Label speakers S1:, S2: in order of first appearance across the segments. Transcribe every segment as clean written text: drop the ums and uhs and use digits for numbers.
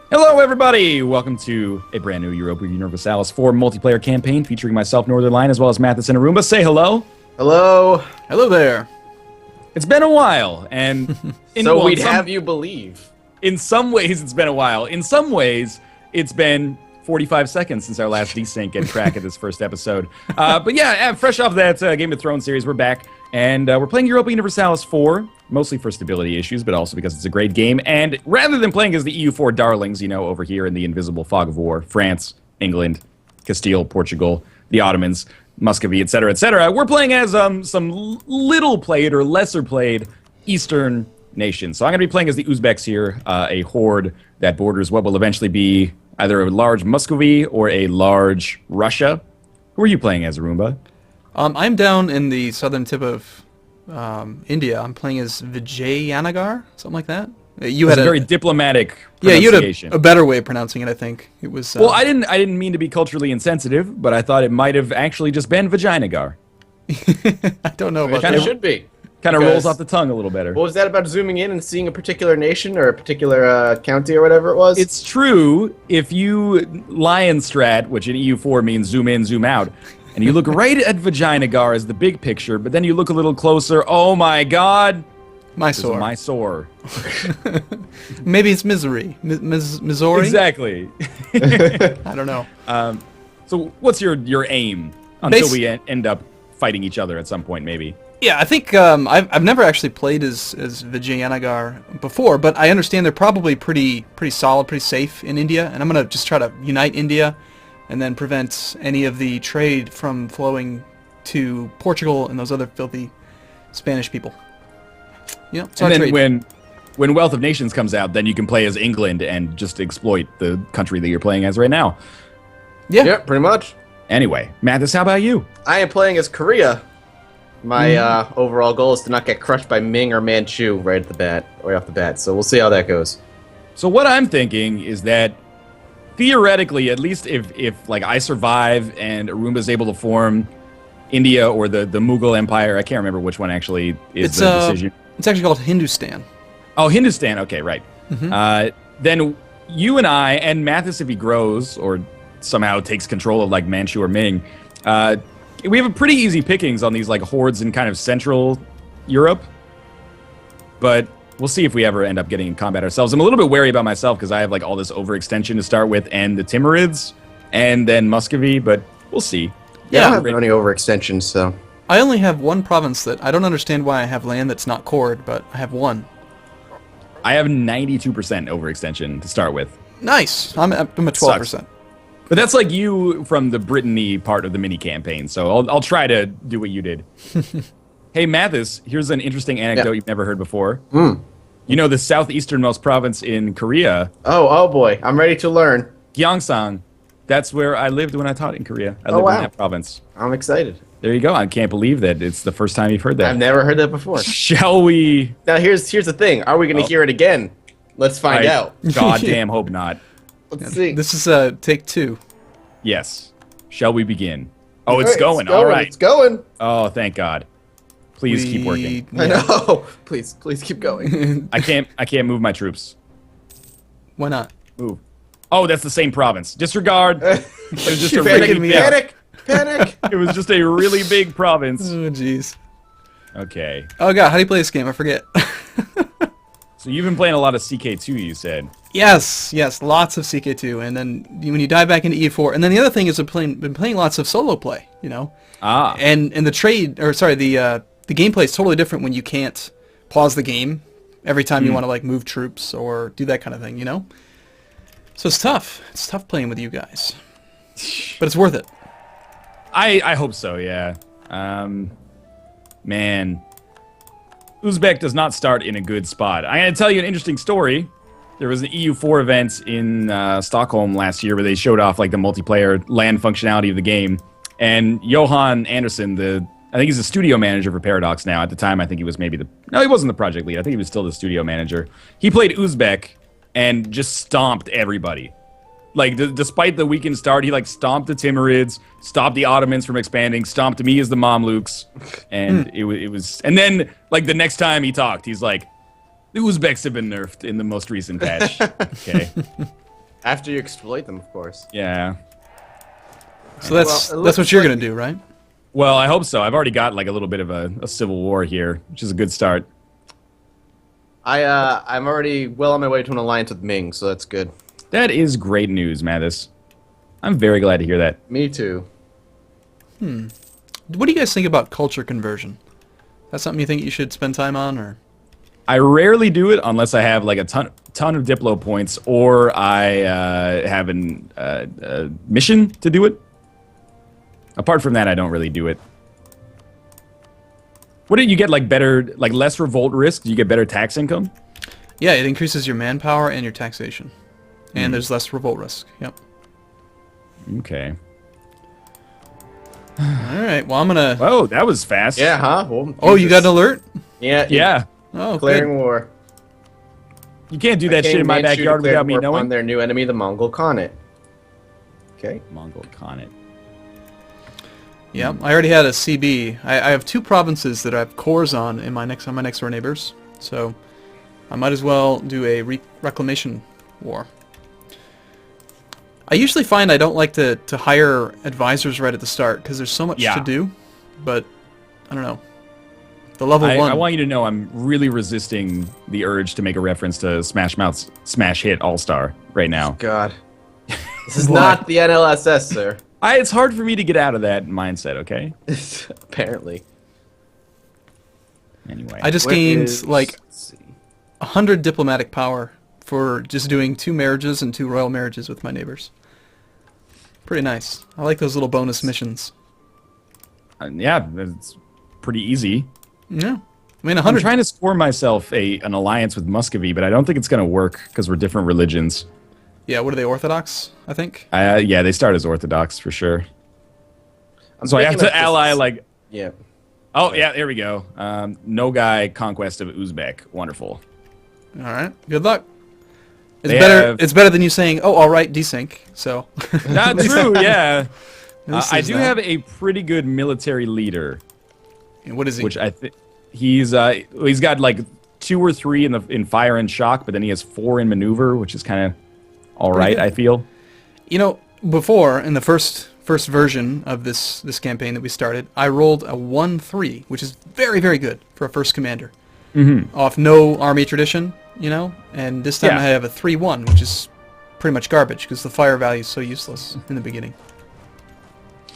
S1: Hello, everybody! Welcome to a brand new Europa Universalis IV multiplayer campaign featuring myself, Northern Line, as well as Mathis and Arumba. Say hello.
S2: Hello.
S3: Hello there.
S1: It's been a while, and
S2: So we'd have you believe.
S1: In some ways, it's been a while. In some ways, it's been 45 seconds since our last desync and track of this first episode. But yeah, fresh off that Game of Thrones series, we're back, and we're playing Europa Universalis IV, mostly for stability issues, but also because it's a great game. And rather than playing as the EU4 darlings, you know, over here in the invisible fog of war, France, England, Castile, Portugal, the Ottomans, Muscovy, etc., we're playing as some little-played or lesser-played Eastern nations. So I'm going to be playing as the Uzbeks here, a horde that borders what will eventually be either a large Muscovy or a large Russia. Who are you playing as, Arumba?
S3: I'm down in the southern tip of India. I'm playing as Vijayanagar, something like that. You had
S1: a very diplomatic
S3: pronunciation. You had a better way of pronouncing it, I think. It was.
S1: Well, I didn't mean to be culturally insensitive, but I thought it might have actually just been Vijayanagar.
S3: I don't know about
S2: that.
S3: It
S2: should be.
S1: Kind of rolls off the tongue a little better.
S2: What was that about zooming in and seeing a particular nation or a particular county or whatever it was?
S1: It's true. If you lion strat, which in EU4 means zoom in, zoom out, and you look right at Vijayanagar as the big picture, but then you look a little closer, oh my god.
S3: Mysore.
S1: Mysore.
S3: Maybe it's Missouri. Missouri?
S1: Exactly.
S3: I don't know.
S1: So what's your aim until we end up fighting each other at some point, maybe?
S3: Yeah, I think I've never actually played as Vijayanagar before, but I understand they're probably pretty solid, pretty safe in India, and I'm going to just try to unite India and then prevent any of the trade from flowing to Portugal and those other filthy Spanish people. You know,
S1: and then when Wealth of Nations comes out, then you can play as England and just exploit the country that you're playing as right now.
S2: Yeah, pretty much.
S1: Anyway, Mathis, how about you?
S2: I am playing as Korea. My overall goal is to not get crushed by Ming or Manchu right off the bat. So we'll see how that goes.
S1: So what I'm thinking is that theoretically, at least if like I survive and Arumba is able to form India or the Mughal Empire, I can't remember which one actually is the decision.
S3: It's actually called Hindustan.
S1: Oh, Hindustan. Okay, right. Mm-hmm. Then you and I, and Mathis, if he grows or somehow takes control of like Manchu or Ming, we have a pretty easy pickings on these like hordes in kind of Central Europe. But we'll see if we ever end up getting in combat ourselves. I'm a little bit wary about myself because I have like all this overextension to start with and the Timurids and then Muscovy, but we'll see.
S2: Yeah, I don't have any overextensions, so.
S3: I only have one province that I don't understand why I have land that's not cored, but I have one.
S1: I have 92% overextension to start with.
S3: Nice. I'm at 12%.
S1: Sucks. But that's like you from the Brittany part of the mini campaign, so I'll try to do what you did. Hey, Mathis, here's an interesting anecdote you've never heard before. You know the southeasternmost province in Korea?
S2: Oh boy, I'm ready to learn.
S1: Gyeongsang. That's where I lived when I taught in Korea. I lived in that province.
S2: I'm excited.
S1: There you go. I can't believe that it's the first time you've heard that.
S2: I've never heard that before.
S1: Shall we?
S2: Now here's the thing. Are we going to hear it again? Let's find out.
S1: Goddamn hope not.
S2: Let's see.
S3: This is take 2.
S1: Yes. Shall we begin? Oh, it's going.
S2: It's going.
S1: All right.
S2: It's going.
S1: Oh, thank God. Please keep working.
S2: I know. Please keep going.
S1: I can't move my troops.
S3: Why not?
S1: Move. Oh, that's the same province. Disregard. It was just a
S2: Panic.
S1: It was just a really big province.
S3: Oh, jeez.
S1: Okay.
S3: Oh, God. How do you play this game? I forget.
S1: So you've been playing a lot of CK2, you said.
S3: Yes, lots of CK2, and then when you dive back into E4, and then the other thing is I've been playing lots of solo play, you know. And the gameplay is totally different when you can't pause the game every time you want to like move troops or do that kind of thing, you know. So it's tough. It's tough playing with you guys, but it's worth it.
S1: I hope so, yeah. Man, Uzbek does not start in a good spot. I'm going to tell you an interesting story. There was an EU4 event in Stockholm last year where they showed off like the multiplayer LAN functionality of the game. And Johan Anderson, I think he's the studio manager for Paradox now. At the time, I think he was maybe no, he wasn't the project lead. I think he was still the studio manager. He played Uzbek and just stomped everybody. Like, despite the weekend start, he, like, stomped the Timurids, stopped the Ottomans from expanding, stomped me as the Mamluks, and it was... And then, like, the next time he talked, he's like, the Uzbeks have been nerfed in the most recent patch. Okay.
S2: After you exploit them, of course.
S1: Yeah.
S3: So that's what you're gonna do, right?
S1: Well, I hope so. I've already got like a little bit of a civil war here, which is a good start.
S2: I'm already well on my way to an alliance with Ming, so that's good.
S1: That is great news, Mathis. I'm very glad to hear that.
S2: Me too.
S3: What do you guys think about culture conversion? That's something you think you should spend time on, or?
S1: I rarely do it unless I have like a ton of Diplo points, or I have a mission to do it. Apart from that, I don't really do it. What did you get, like better, like less revolt risk? Do you get better tax income?
S3: Yeah, it increases your manpower and your taxation. And there's less revolt risk. Yep.
S1: Okay.
S3: Alright, well I'm gonna...
S1: Oh, that was fast.
S2: Yeah, huh? Well,
S3: Oh, you got an alert?
S2: Yeah.
S1: Yeah.
S3: Oh,
S2: Declaring
S3: good.
S2: war.
S1: You can't do that shit in my backyard without me knowing.
S2: On their new enemy, the Mongol Khanate. Okay.
S1: Mongol Khanate.
S3: Yeah, I already had a CB. I have 2 provinces that I have cores on in my next door neighbors, so I might as well do a reclamation war. I usually find I don't like to hire advisors right at the start because there's so much to do, but I don't know. The level 1.
S1: I want you to know I'm really resisting the urge to make a reference to Smash Mouth's Smash Hit All-Star right now.
S2: God. This is not the NLSS, sir.
S1: It's hard for me to get out of that mindset, okay?
S2: Apparently.
S1: Anyway.
S3: I just gained like 100 diplomatic power for just doing 2 marriages and 2 royal marriages with my neighbors. Pretty nice. I like those little bonus missions.
S1: Yeah, it's pretty easy.
S3: Yeah. I mean, 100...
S1: I'm trying to score myself an alliance with Muscovy, but I don't think it's going to work because we're different religions.
S3: Yeah, what are they, Orthodox, I think?
S1: Yeah, they start as Orthodox for sure. So I have to ally like...
S2: Yeah.
S1: Oh, yeah, there we go. Nogai Conquest of Uzbek. Wonderful.
S3: All right, good luck. It's better than you saying, "Oh, all right, desync." So.
S1: Not true. Yeah. I do
S3: that.
S1: have a pretty good military leader.
S3: And what is he?
S1: Which I think he's got like 2 or 3 in fire and shock, but then he has 4 in maneuver, which is kind of all right. I feel.
S3: You know, before in the first version of this campaign that we started, I rolled a 1-3, which is very, very good for a first commander. Off no army tradition, you know, and this time I have a 3-1, which is pretty much garbage because the fire value is so useless in the beginning.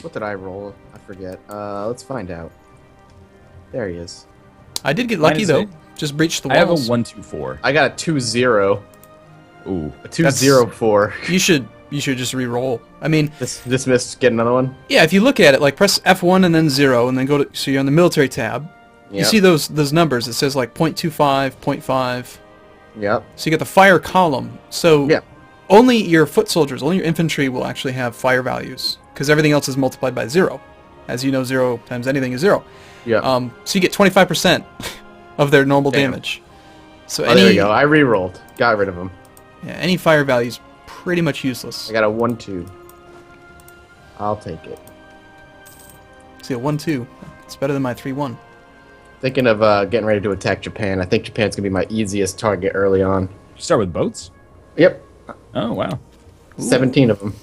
S2: What did I roll? I forget. Let's find out. There he is.
S3: I did get lucky though. Just breached the walls.
S1: I have a 1-2-4.
S2: I got a 2-0.
S1: Ooh,
S2: a 2-0-4.
S3: You should just re-roll. I mean,
S2: dismiss. Get another one.
S3: Yeah, if you look at it, like press F1 and then 0, and then go to so you're on the military tab. Yep. You see those numbers. It says like 0.25, 0.5.
S2: Yep.
S3: So you get the fire column. So only your foot soldiers, only your infantry will actually have fire values because everything else is multiplied by 0. As you know, 0 times anything is 0.
S2: Yeah.
S3: So you get 25% of their normal damage. So
S2: there you go. I re-rolled. Got rid of them.
S3: Yeah, any fire value is pretty much useless.
S2: I got a 1-2. I'll take it.
S3: See, a 1-2. It's better than my 3-1.
S2: Thinking of getting ready to attack Japan. I think Japan's going to be my easiest target early on.
S1: You start with boats?
S2: Yep.
S1: Oh, wow.
S2: 17 of them.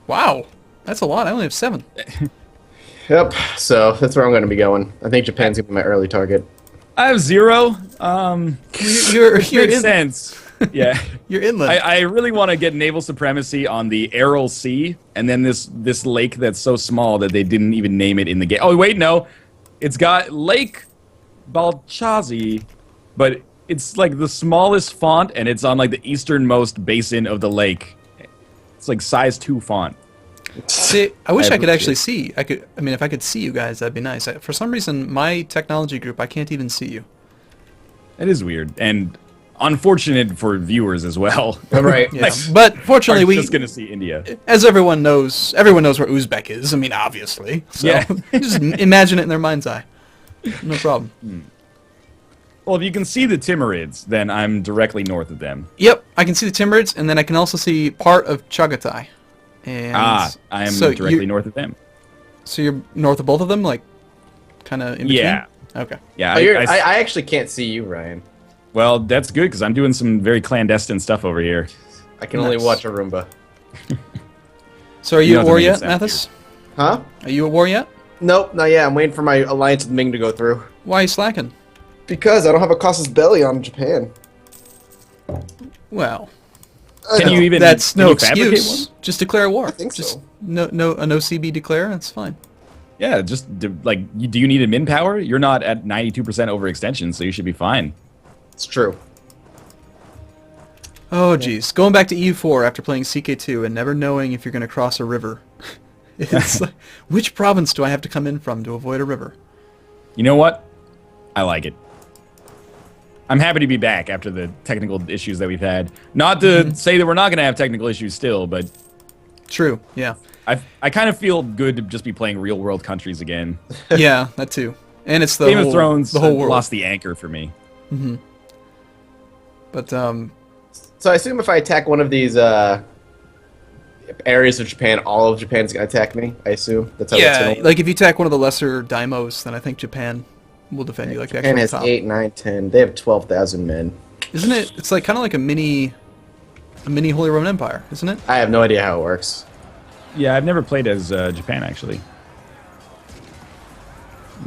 S3: Wow. That's a lot. I only have 7.
S2: Yep. So that's where I'm going to be going. I think Japan's going to be my early target.
S1: I have 0.
S3: You're
S1: makes sense. Yeah.
S3: You're inland.
S1: I really want to get naval supremacy on the Aral Sea, and then this lake that's so small that they didn't even name it in the game. Oh, wait, no. It's got Lake Balchazi, but it's like the smallest font, and it's on like the easternmost basin of the lake. It's like size 2 font.
S3: See, I wish I could actually see. I mean, if I could see you guys, that'd be nice. For some reason, my technology group, I can't even see you.
S1: It is weird, and unfortunate for viewers as well.
S2: Right.
S3: Yeah. But fortunately,
S1: we're just gonna see India.
S3: As everyone knows where Uzbek is. I mean, obviously. So
S1: yeah.
S3: Just imagine it in their mind's eye. No problem.
S1: Well, if you can see the Timurids, then I'm directly north of them.
S3: Yep, I can see the Timurids, and then I can also see part of Chagatai. And
S1: I am directly north of them.
S3: So you're north of both of them, like, kind of in between?
S1: Yeah.
S3: Okay.
S1: Yeah.
S2: I actually can't see you, Ryan.
S1: Well, that's good because I'm doing some very clandestine stuff over here.
S2: I can only watch Arumba.
S3: So are
S1: You
S3: you
S1: don't
S3: at
S1: have
S3: war
S1: to make
S3: yet,
S1: it sound
S3: Mathis?
S2: Huh?
S3: Are you at war yet?
S2: Nope, not yet. I'm waiting for my alliance with Ming to go through.
S3: Why are you slacking?
S2: Because I don't have a casus belli on Japan.
S3: Well,
S1: Can you even?
S3: that's
S1: can
S3: no
S1: you fabricate
S3: excuse.
S1: one?
S3: Just declare war.
S2: I think
S3: just
S2: so.
S3: No CB declare. That's fine.
S1: Yeah, do you need a min power? You're not at 92% overextension, so you should be fine.
S2: It's true.
S3: Oh, geez. Going back to EU4 after playing CK2 and never knowing if you're going to cross a river. It's like, which province do I have to come in from to avoid a river?
S1: You know what? I like it. I'm happy to be back after the technical issues that we've had. Not to say that we're not going to have technical issues still, but
S3: True, yeah.
S1: I kind of feel good to just be playing real world countries again.
S3: Yeah, that too. And it's the
S1: Game
S3: whole,
S1: of Thrones
S3: the whole world.
S1: lost the anchor for me.
S3: But
S2: So I assume if I attack one of these areas of Japan, all of Japan's gonna attack me. I assume that's how
S3: yeah,
S2: it's
S3: like if you attack one of the lesser daimos, then I think Japan will defend you like that.
S2: Japan has 8, 9, 10. They have 12,000 men.
S3: Isn't it? It's like kind of like a mini Holy Roman Empire, isn't it?
S2: I have no idea how it works.
S1: Yeah, I've never played as Japan, actually.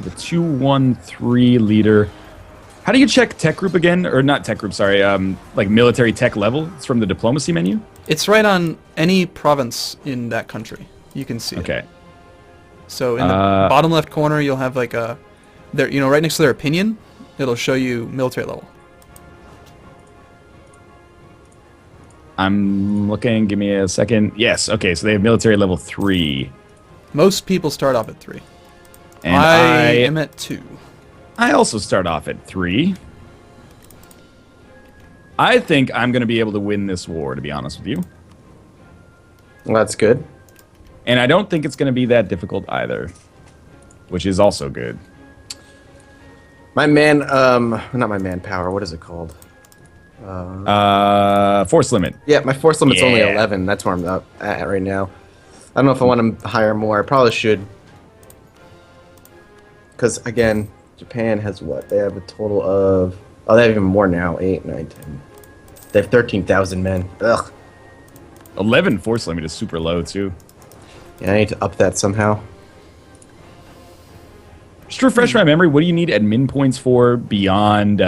S1: The 213 leader. How do you check tech group again? Or not tech group, sorry. Like military tech level? It's from the diplomacy menu?
S3: It's right on any province in that country. You can see it.
S1: Okay.
S3: So in the bottom left corner, you'll have like a, there, you know, right next to their opinion, it'll show you military level.
S1: I'm looking. Give me a second. Yes. Okay. So they have military level 3.
S3: Most people start off at 3.
S1: And
S3: I am at 2.
S1: I also start off at 3. I think I'm going to be able to win this war, to be honest with you.
S2: Well, that's good.
S1: And I don't think it's going to be that difficult either, which is also good.
S2: My man, not my manpower. What is it called?
S1: Force limit.
S2: Yeah, my force limit's only
S1: Yeah.
S2: 11. That's where I'm up at right now. I don't know if I want to hire more. I probably should. Because, again, Japan has what? They have a total of... Oh, they have even more now. 8, 9, 10. They have 13,000 men. Ugh.
S1: 11 force limit is super low, too.
S2: Yeah, I need to up that somehow.
S1: Just to refresh my memory, what do you need admin points for beyond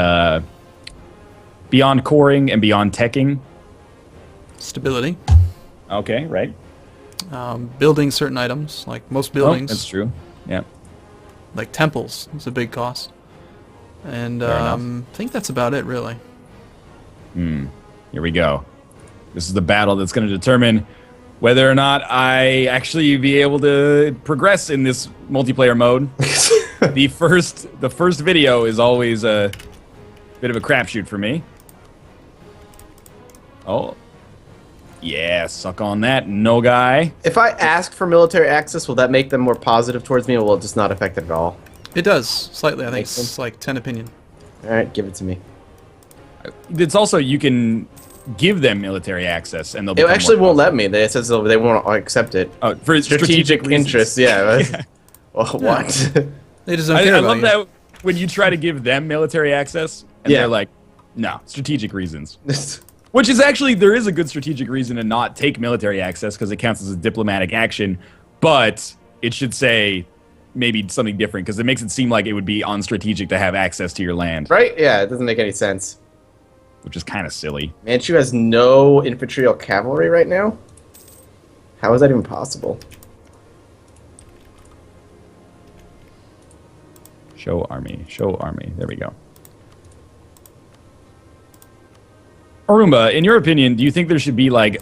S1: beyond coring and beyond teching?
S3: Stability.
S1: Okay, right.
S3: Building certain items, like most buildings.
S1: Oh, that's true. Yeah.
S3: Like temples is a big cost. And
S1: Fair enough.
S3: I think that's about it, really.
S1: Here we go. This is the battle that's going to determine whether or not I actually be able to progress in this multiplayer mode. The first video is always a bit of a crapshoot for me. Oh. Yeah, suck on that, no guy.
S2: If I ask for military access, will that make them more positive towards me, or will it just not affect it at all?
S3: It does, slightly. I think
S2: Makes
S3: it's
S2: sense.
S3: like 10 opinion.
S2: Alright, give it to me.
S1: It's also, you can give them military access, and they'll
S2: It
S1: become
S2: actually
S1: more
S2: won't let me. They says they won't accept it.
S1: Oh, for strategic reasons.
S2: interests, yeah. Well, what?
S3: They just don't care
S1: I
S3: about
S1: love
S3: you.
S1: that when you try to give them military access, and
S2: Yeah.
S1: they're like, no, strategic reasons. Which is actually, there is a good strategic reason to not take military access, because it counts as a diplomatic action, but it should say maybe something different, because it makes it seem like it would be unstrategic to have access to your land,
S2: Right? Yeah, it doesn't make any sense.
S1: which is kind of silly.
S2: Manchu has no infantry or cavalry right now? How is that even possible?
S1: Show army, show army. There we go. Arumba, in your opinion, do you think there should be like,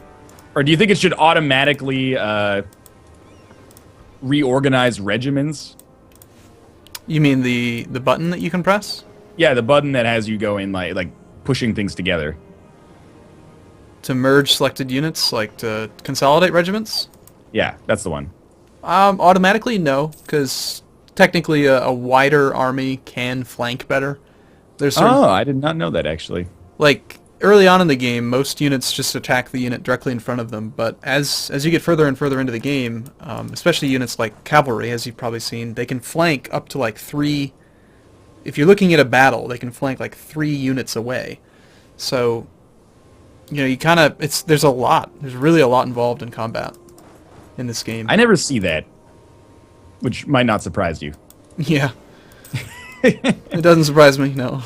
S1: or do you think it should automatically reorganize regiments?
S3: You mean the button that you can press?
S1: Yeah, the button that has you going like pushing things together.
S3: To merge selected units, like to consolidate regiments?
S1: Yeah, that's the one.
S3: Automatically, no, because technically a wider army can flank better. There's certain,
S1: Oh, I did not know that actually.
S3: like early on in the game, most units just attack the unit directly in front of them. But as you get further and further into the game, especially units like cavalry, as you've probably seen, they can flank up to like 3. If you're looking at a battle, they can flank like 3 units away. So you kind of there's a lot. There's really a lot involved in combat in this game.
S1: I never see that, which might not surprise you.
S3: Yeah. It doesn't surprise me, no.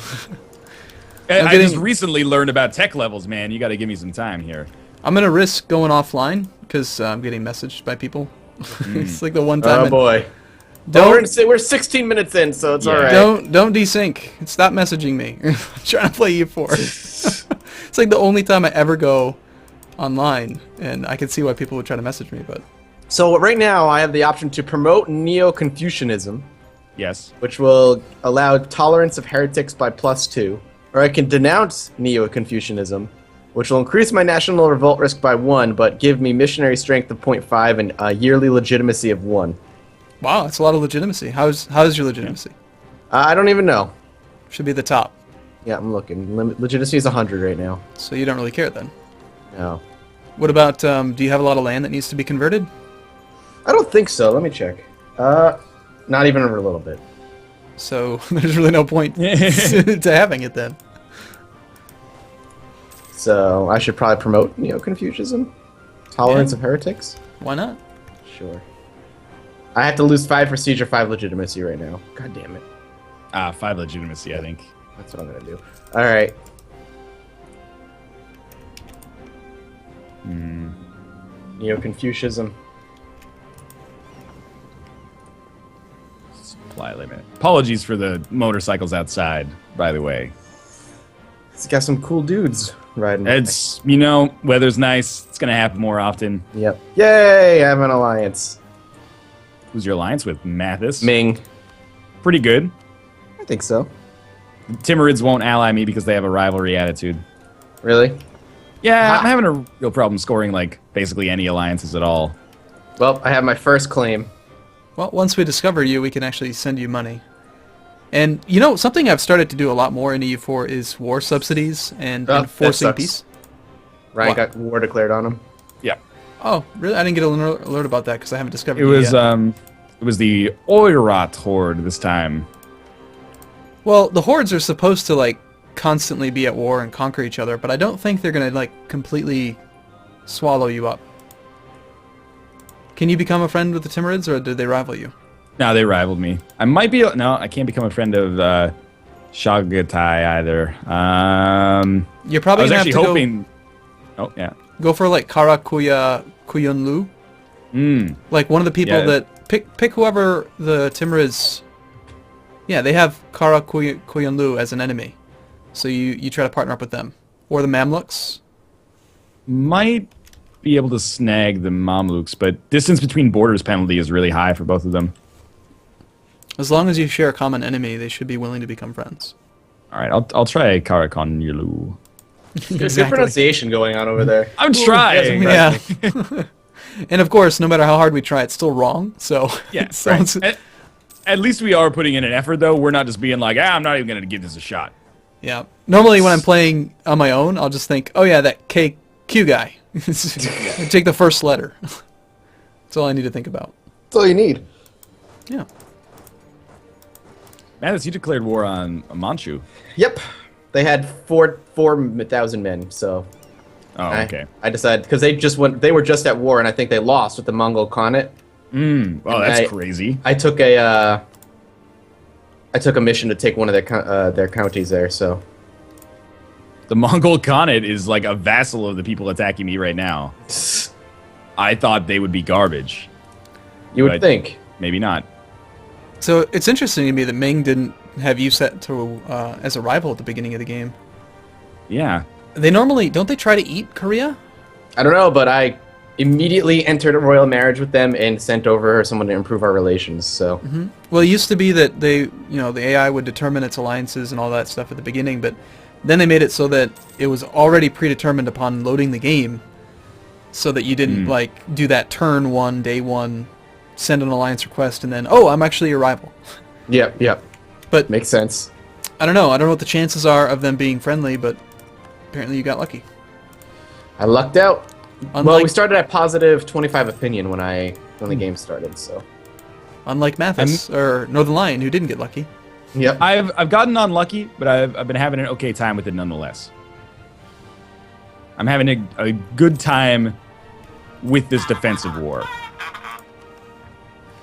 S1: I just recently learned about tech levels, man. You got to give me some time here.
S3: I'm going to risk going offline because I'm getting messaged by people. It's like the one time.
S2: Oh, boy. We're 16 minutes in, so it's all right.
S3: Don't desync. Stop messaging me. I'm trying to play U4. It's like the only time I ever go online, and I can see why people would try to message me. But
S2: So right now, I have the option to promote Neo-Confucianism.
S1: Yes.
S2: Which will allow tolerance of heretics by +2. Or I can denounce Neo-Confucianism, which will increase my national revolt risk by 1, but give me missionary strength of 0.5 and a yearly legitimacy of 1.
S3: wow, that's a lot of legitimacy. How's your legitimacy?
S2: I don't even know.
S3: Should be the top.
S2: Yeah, I'm looking. Legitimacy is 100 right now.
S3: So you don't really care then.
S2: No.
S3: What about, do you have a lot of land that needs to be converted?
S2: I don't think so. Let me check. Not even a little bit.
S3: So there's really no point to having it then.
S2: So I should probably promote Neo-Confucianism? Tolerance of heretics?
S3: Why not?
S2: Sure. I have to lose 5 prestige or 5 legitimacy right now. God damn it.
S1: 5 legitimacy, I think.
S2: That's what I'm gonna do. Alright. Neo-Confucianism.
S1: Supply limit. Apologies for the motorcycles outside, by the way.
S2: It's got some cool dudes riding.
S1: It's, weather's nice. It's going to happen more often.
S2: Yep. Yay! I have an alliance.
S1: Who's your alliance with? Mathis?
S2: Ming.
S1: Pretty good.
S2: I think so.
S1: Timurids won't ally me because they have a rivalry attitude.
S2: Really?
S1: Yeah, I'm having a real problem scoring, basically any alliances at all.
S2: Well, I have my first claim.
S3: Well, once we discover you, we can actually send you money. And, something I've started to do a lot more in EU4 is war subsidies and enforcing peace.
S2: Ryan got war declared on him.
S1: Yeah.
S3: Oh, really? I didn't get an alert about that because I haven't discovered
S1: it was,
S3: yet.
S1: It was the Oirat Horde this time.
S3: Well, the hordes are supposed to, constantly be at war and conquer each other, but I don't think they're going to, completely swallow you up. Can you become a friend with the Timurids, or did they rival you?
S1: No, they rivaled me. I might be... No, I can't become a friend of Shagatai either.
S3: You're probably going to have to
S1: hoping... Oh, yeah.
S3: Go for, Kara Kuyunlu. One of the people that... Pick whoever the Timurids... Yeah, they have Kara Kuyunlu as an enemy. So you try to partner up with them. Or the Mamluks.
S1: Might be able to snag the Mamluks, but distance between borders penalty is really high for both of them.
S3: As long as you share a common enemy, they should be willing to become friends.
S1: All right, I'll try Karakon Yulu.
S2: There's good pronunciation going on over there.
S1: I'm trying.
S3: Yeah. And of course, no matter how hard we try, it's still wrong. So
S1: yeah, right. At least we are putting in an effort, though. We're not just being like, I'm not even going to give this a shot.
S3: Yeah. Normally, when I'm playing on my own, I'll just think, oh yeah, that Q guy. Take the first letter. That's all I need to think about.
S2: That's all you need.
S3: Yeah.
S1: Mathis, you declared war on Manchu.
S2: Yep. They had 4,000 men, so...
S1: Oh, okay.
S2: I decided, because they were just at war, and I think they lost with the Mongol Khanate.
S1: Well, that's crazy.
S2: I took a mission to take one of their counties there, so...
S1: The Mongol Khanate is like a vassal of the people attacking me right now. I thought they would be garbage.
S2: You would think.
S1: Maybe not.
S3: So it's interesting to me that Ming didn't have you set to as a rival at the beginning of the game.
S1: Yeah.
S3: They normally... Don't they try to eat Korea?
S2: I don't know, but I immediately entered a royal marriage with them and sent over someone to improve our relations, so...
S3: Mm-hmm. Well, it used to be that the AI would determine its alliances and all that stuff at the beginning, but then they made it so that it was already predetermined upon loading the game, so that you didn't, do that turn one, day one, send an alliance request, and then, oh, I'm actually your rival.
S2: Yep.
S3: But
S2: makes sense.
S3: I don't know what the chances are of them being friendly, but apparently you got lucky.
S2: I lucked out.
S3: Unlike,
S2: well, we started at positive 25 opinion when the game started, so.
S3: Unlike Mathis, or Northern Lion, who didn't get lucky.
S2: Yep.
S1: I've gotten unlucky, but I've been having an okay time with it nonetheless. I'm having a good time with this defensive war.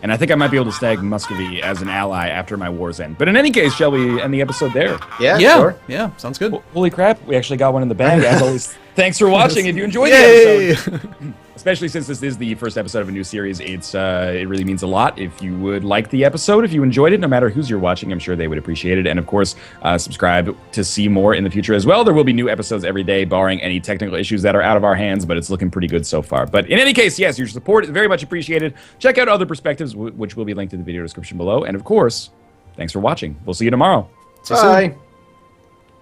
S1: And I think I might be able to snag Muscovy as an ally after my war's end. But in any case, shall we end the episode there?
S2: Yeah,
S3: sure. Yeah, sounds good.
S1: Holy crap, we actually got one in the bag. As always, thanks for watching. If you enjoyed the episode, especially since this is the first episode of a new series, it really means a lot. If you would like the episode, if you enjoyed it, no matter who's you're watching, I'm sure they would appreciate it. And of course, subscribe to see more in the future as well. There will be new episodes every day, barring any technical issues that are out of our hands, but it's looking pretty good so far. But in any case, yes, your support is very much appreciated. Check out other perspectives, which will be linked in the video description below. And of course, thanks for watching. We'll see you tomorrow.
S2: Bye.